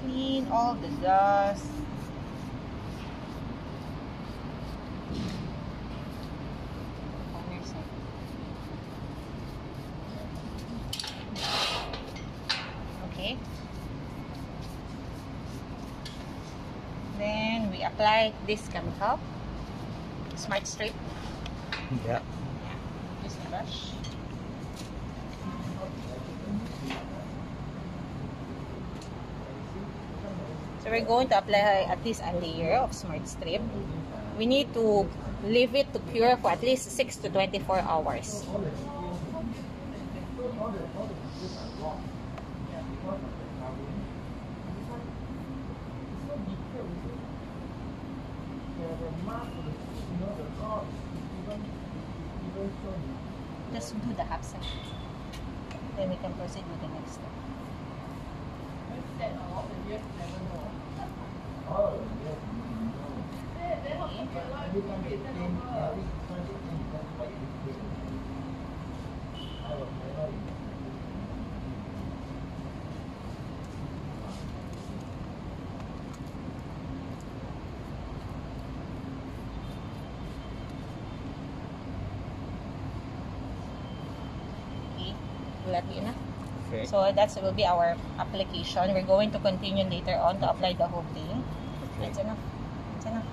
clean all the dust. Okay. Then we apply this chemical, Smart Strip. Yeah. Just a brush. So we're going to apply at least a layer of Smart Strip. We need to leave it to cure for at least 6 to 24 hours. Just do the half set. Then we can proceed with the next step. Will that be enough? Okay. So that will be our application. We're going to continue later on to apply the whole thing. Okay. That's enough. That's enough.